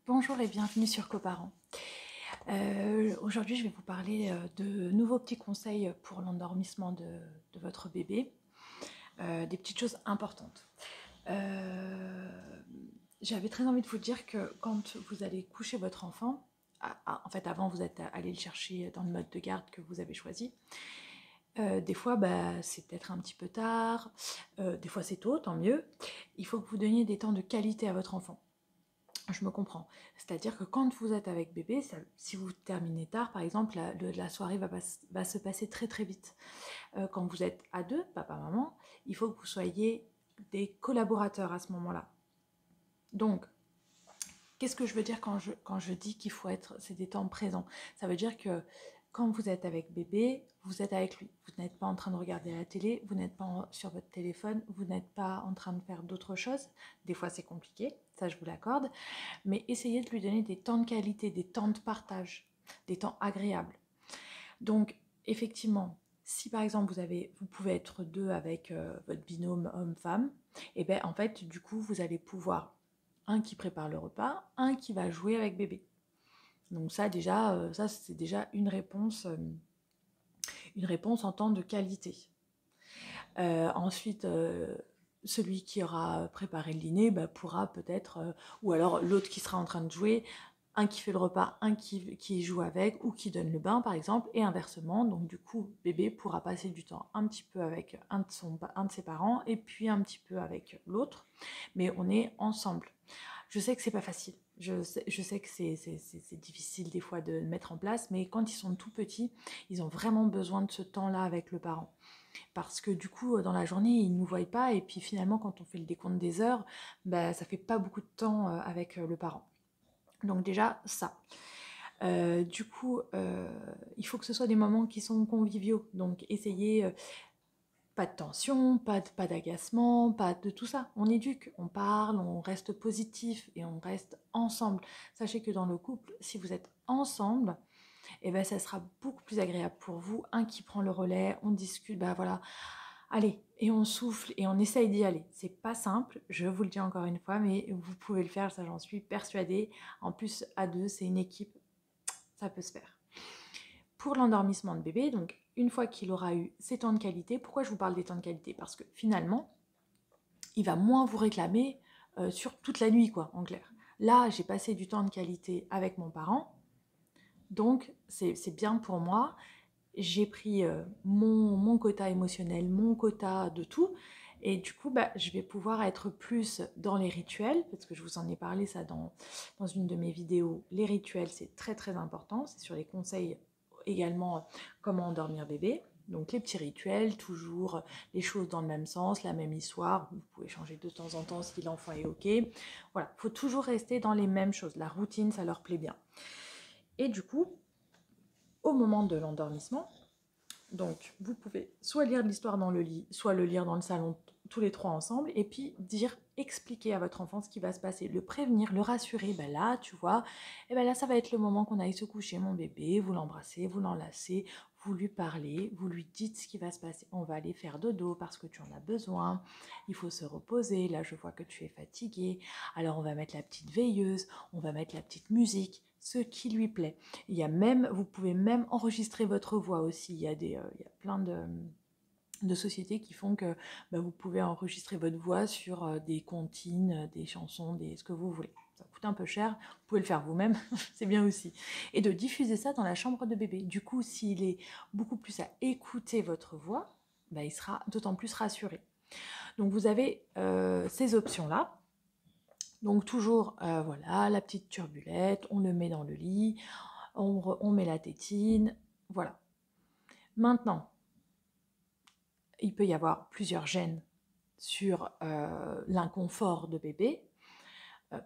Bonjour et bienvenue sur Coparents. Aujourd'hui, je vais vous parler de nouveaux petits conseils pour l'endormissement de votre bébé, des petites choses importantes. J'avais très envie de vous dire que quand vous allez coucher votre enfant, en fait avant vous êtes allé le chercher dans le mode de garde que vous avez choisi, des fois c'est peut-être un petit peu tard, des fois c'est tôt, tant mieux. Il faut que vous donniez des temps de qualité à votre enfant. Je me comprends. C'est-à-dire que quand vous êtes avec bébé, si vous terminez tard, par exemple, la soirée va se passer très très vite. Quand vous êtes à deux, papa, maman, il faut que vous soyez des collaborateurs à ce moment-là. Donc, qu'est-ce que je veux dire quand je dis qu'il faut être, c'est des temps présents? Ça veut dire que quand vous êtes avec bébé, vous êtes avec lui. Vous n'êtes pas en train de regarder la télé, vous n'êtes pas sur votre téléphone, vous n'êtes pas en train de faire d'autres choses. Des fois, c'est compliqué, ça je vous l'accorde. Mais essayez de lui donner des temps de qualité, des temps de partage, des temps agréables. Donc, effectivement, si par exemple vous pouvez être deux avec votre binôme homme-femme, et bien en fait, du coup, vous allez pouvoir un qui prépare le repas, un qui va jouer avec bébé. Donc ça déjà, ça c'est déjà une réponse en temps de qualité. Ensuite, celui qui aura préparé le dîner pourra peut-être, ou alors l'autre qui sera en train de jouer, un qui fait le repas, un qui joue avec ou qui donne le bain par exemple, et inversement. Donc du coup, bébé pourra passer du temps un petit peu avec un de ses parents et puis un petit peu avec l'autre, mais on est ensemble. Je sais que c'est pas facile, je sais que c'est difficile des fois de mettre en place, mais quand ils sont tout petits, ils ont vraiment besoin de ce temps-là avec le parent. Parce que du coup, dans la journée, ils ne nous voient pas, et puis finalement, quand on fait le décompte des heures, ça fait pas beaucoup de temps avec le parent. Donc déjà, ça. Du coup, il faut que ce soit des moments qui sont conviviaux. Donc essayez, pas de tension, pas d'agacement, pas de tout ça. On éduque, on parle, on reste positif et on reste ensemble. Sachez que dans le couple, si vous êtes ensemble, et ça sera beaucoup plus agréable pour vous. Un qui prend le relais, on discute, voilà. Allez, et on souffle et on essaye d'y aller. C'est pas simple, je vous le dis encore une fois, mais vous pouvez le faire, ça j'en suis persuadée. En plus, à deux, c'est une équipe, ça peut se faire. Pour l'endormissement de bébé, donc une fois qu'il aura eu ses temps de qualité, pourquoi je vous parle des temps de qualité? Parce que finalement, il va moins vous réclamer sur toute la nuit, quoi, en clair. Là, j'ai passé du temps de qualité avec mon parent, donc c'est bien pour moi. J'ai pris mon quota émotionnel, mon quota de tout, et du coup, je vais pouvoir être plus dans les rituels, parce que je vous en ai parlé ça dans une de mes vidéos. Les rituels, c'est très très important, c'est sur les conseils également comment endormir bébé. Donc les petits rituels, toujours les choses dans le même sens, la même histoire, vous pouvez changer de temps en temps si l'enfant est ok. Voilà, il faut toujours rester dans les mêmes choses, la routine, ça leur plaît bien. Et du coup, au moment de l'endormissement, donc, vous pouvez soit lire l'histoire dans le lit, soit le lire dans le salon, tous les trois ensemble, et puis expliquer à votre enfant ce qui va se passer, le prévenir, le rassurer. Là, tu vois, et là, ça va être le moment qu'on aille se coucher, mon bébé. Vous l'embrassez, vous l'enlacez, vous lui parlez, vous lui dites ce qui va se passer. On va aller faire dodo parce que tu en as besoin. Il faut se reposer. Là, je vois que tu es fatigué. Alors, on va mettre la petite veilleuse, on va mettre la petite musique, ce qui lui plaît. Vous pouvez même enregistrer votre voix aussi. Il y a plein de sociétés qui font que vous pouvez enregistrer votre voix sur des comptines, des chansons, ce que vous voulez. Ça coûte un peu cher, vous pouvez le faire vous-même, c'est bien aussi. Et de diffuser ça dans la chambre de bébé. Du coup, s'il est beaucoup plus à écouter votre voix, il sera d'autant plus rassuré. Donc vous avez ces options-là. Donc toujours, voilà, la petite turbulette, on le met dans le lit, on met la tétine, voilà. Maintenant, il peut y avoir plusieurs gènes sur l'inconfort de bébé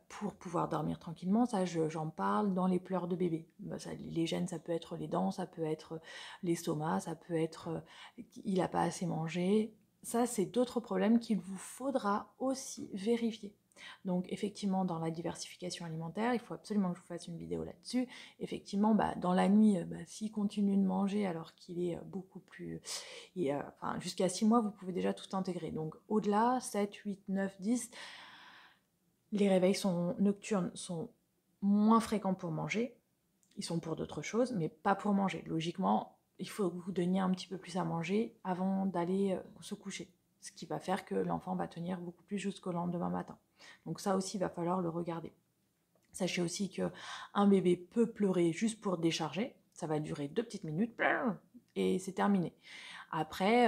pour pouvoir dormir tranquillement. Ça, j'en parle dans les pleurs de bébé. Les gènes, ça peut être les dents, ça peut être l'estomac, ça peut être il n'a pas assez mangé. Ça, c'est d'autres problèmes qu'il vous faudra aussi vérifier. Donc effectivement, dans la diversification alimentaire, il faut absolument que je vous fasse une vidéo là-dessus. Effectivement, dans la nuit, s'il continue de manger alors qu'il est beaucoup plus... jusqu'à 6 mois, vous pouvez déjà tout intégrer. Donc au-delà, 7, 8, 9, 10, les réveils nocturnes sont moins fréquents pour manger. Ils sont pour d'autres choses, mais pas pour manger. Logiquement, il faut que vous donniez un petit peu plus à manger avant d'aller se coucher. Ce qui va faire que l'enfant va tenir beaucoup plus jusqu'au lendemain matin. Donc ça aussi, il va falloir le regarder. Sachez aussi qu'un bébé peut pleurer juste pour décharger. Ça va durer 2 petites minutes et c'est terminé. Après,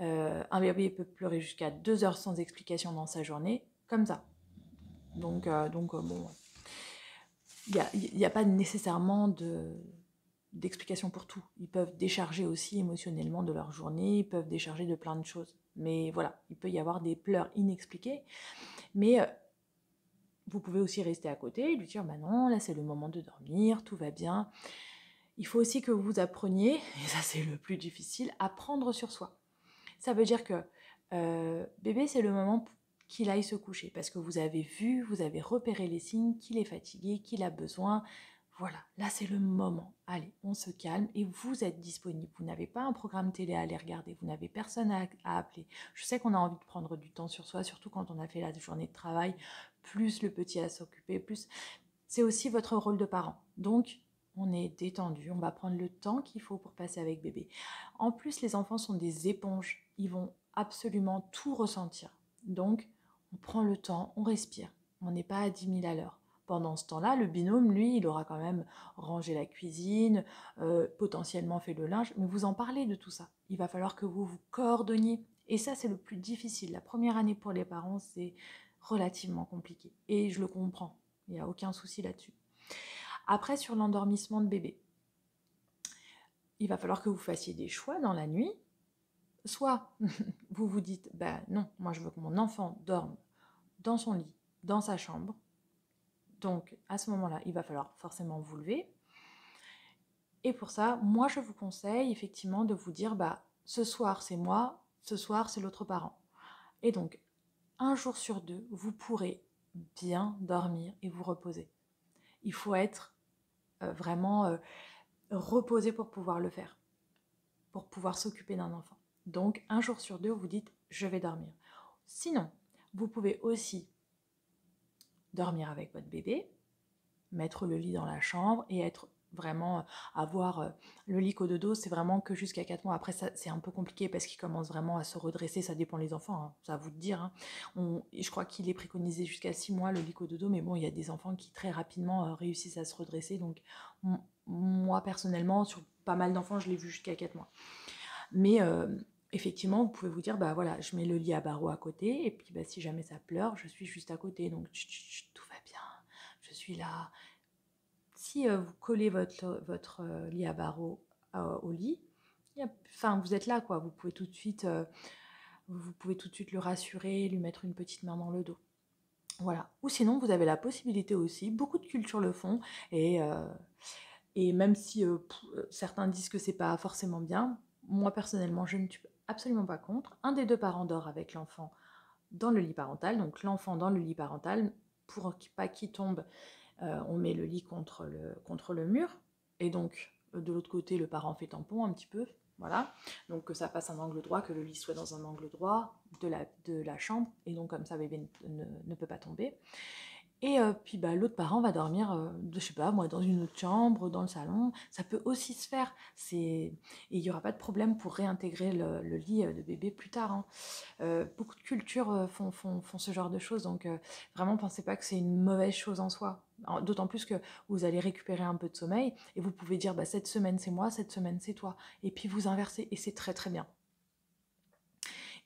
un bébé peut pleurer jusqu'à 2 heures sans explication dans sa journée, comme ça. Donc bon, il n'y a pas nécessairement d'explication pour tout. Ils peuvent décharger aussi émotionnellement de leur journée, ils peuvent décharger de plein de choses. Mais voilà, il peut y avoir des pleurs inexpliqués. Mais vous pouvez aussi rester à côté et lui dire, bah non, là c'est le moment de dormir, tout va bien. Il faut aussi que vous appreniez, et ça c'est le plus difficile, à prendre sur soi. Ça veut dire que bébé, c'est le moment qu'il aille se coucher, parce que vous avez vu, vous avez repéré les signes qu'il est fatigué, qu'il a besoin. Voilà, là c'est le moment. Allez, on se calme et vous êtes disponible. Vous n'avez pas un programme télé à aller regarder, vous n'avez personne à appeler. Je sais qu'on a envie de prendre du temps sur soi, surtout quand on a fait la journée de travail, plus le petit à s'occuper, plus... C'est aussi votre rôle de parent. Donc, on est détendu, on va prendre le temps qu'il faut pour passer avec bébé. En plus, les enfants sont des éponges, ils vont absolument tout ressentir. Donc, on prend le temps, on respire, on n'est pas à 10 000 à l'heure. Pendant ce temps-là, le binôme, lui, il aura quand même rangé la cuisine, potentiellement fait le linge, mais vous en parlez de tout ça. Il va falloir que vous vous coordonniez. Et ça, c'est le plus difficile. La première année pour les parents, c'est relativement compliqué. Et je le comprends, il n'y a aucun souci là-dessus. Après, sur l'endormissement de bébé, il va falloir que vous fassiez des choix dans la nuit. Soit vous vous dites, bah non, moi je veux que mon enfant dorme dans son lit, dans sa chambre. Donc à ce moment-là, il va falloir forcément vous lever. Et pour ça, moi je vous conseille effectivement de vous dire, bah ce soir c'est moi, ce soir c'est l'autre parent. Et donc, un jour sur deux, vous pourrez bien dormir et vous reposer. Il faut être vraiment reposé pour pouvoir le faire, pour pouvoir s'occuper d'un enfant. Donc, un jour sur deux, vous dites, je vais dormir. Sinon, vous pouvez aussi dormir avec votre bébé, mettre le lit dans la chambre et être vraiment avoir le lit cododo, c'est vraiment que jusqu'à 4 mois. Après, ça, c'est un peu compliqué parce qu'il commence vraiment à se redresser, ça dépend les enfants, hein, ça à vous de dire. Hein. Je crois qu'il est préconisé jusqu'à 6 mois le lit cododo, mais bon, il y a des enfants qui très rapidement réussissent à se redresser. Donc, moi, personnellement, sur pas mal d'enfants, je l'ai vu jusqu'à 4 mois. Mais effectivement, vous pouvez vous dire, bah voilà, je mets le lit à barreaux à côté, et puis bah, si jamais ça pleure, je suis juste à côté, donc tout va bien, je suis là. Si vous collez votre lit à barreaux au lit, enfin, vous êtes là, quoi. Vous pouvez tout de suite le rassurer, lui mettre une petite main dans le dos. Voilà. Ou sinon, vous avez la possibilité aussi, beaucoup de cultures le font, et même si certains disent que c'est pas forcément bien, moi personnellement, je ne suis absolument pas contre. Un des deux parents dort avec l'enfant dans le lit parental, donc l'enfant dans le lit parental, pour pas qu'il tombe, on met le lit contre le mur, et donc de l'autre côté, le parent fait tampon un petit peu, voilà, donc que ça fasse un angle droit, que le lit soit dans un angle droit de la chambre, et donc comme ça, bébé ne peut pas tomber. Et puis bah, l'autre parent va dormir, je sais pas moi, dans une autre chambre, dans le salon. Ça peut aussi se faire. Et il n'y aura pas de problème pour réintégrer le lit de bébé plus tard. Hein. Beaucoup de cultures font ce genre de choses. Donc vraiment, pensez pas que c'est une mauvaise chose en soi. D'autant plus que vous allez récupérer un peu de sommeil. Et vous pouvez dire, bah, cette semaine c'est moi, cette semaine c'est toi. Et puis vous inversez. Et c'est très très bien.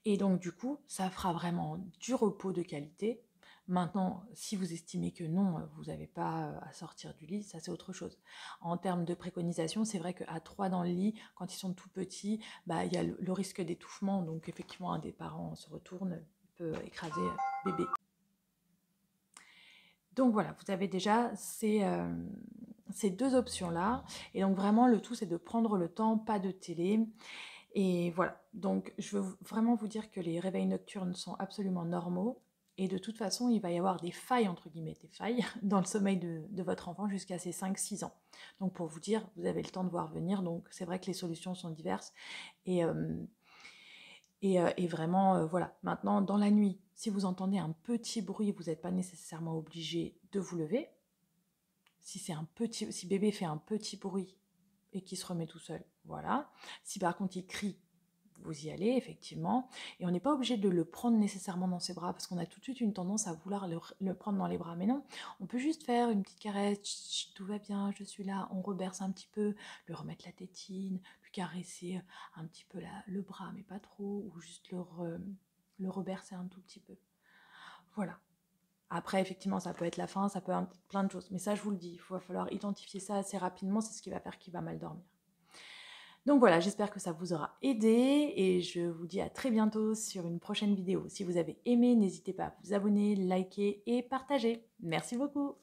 Et donc du coup, ça fera vraiment du repos de qualité. Maintenant, si vous estimez que non, vous n'avez pas à sortir du lit, ça c'est autre chose. En termes de préconisation, c'est vrai qu'à 3 dans le lit, quand ils sont tout petits, bah, il y a le risque d'étouffement, donc effectivement un des parents se retourne, peut écraser bébé. Donc voilà, vous avez déjà ces deux options-là, et donc vraiment le tout c'est de prendre le temps, pas de télé. Et voilà, donc je veux vraiment vous dire que les réveils nocturnes sont absolument normaux. Et de toute façon, il va y avoir des failles, entre guillemets, des failles, dans le sommeil de votre enfant jusqu'à ses 5-6 ans. Donc pour vous dire, vous avez le temps de voir venir. Donc c'est vrai que les solutions sont diverses. Et, et vraiment, voilà. Maintenant, dans la nuit, si vous entendez un petit bruit, vous n'êtes pas nécessairement obligé de vous lever. si bébé fait un petit bruit et qu'il se remet tout seul, voilà. Si par contre il crie, vous y allez effectivement. Et on n'est pas obligé de le prendre nécessairement dans ses bras parce qu'on a tout de suite une tendance à vouloir le prendre dans les bras. Mais non, on peut juste faire une petite caresse, chut, chut, tout va bien, je suis là, on reberce un petit peu, lui remettre la tétine, lui caresser un petit peu le bras, mais pas trop, ou juste le rebercer un tout petit peu. Voilà. Après, effectivement, ça peut être la faim, ça peut être plein de choses. Mais ça, je vous le dis, il va falloir identifier ça assez rapidement, c'est ce qui va faire qu'il va mal dormir. Donc voilà, j'espère que ça vous aura aidé et je vous dis à très bientôt sur une prochaine vidéo. Si vous avez aimé, n'hésitez pas à vous abonner, liker et partager. Merci beaucoup.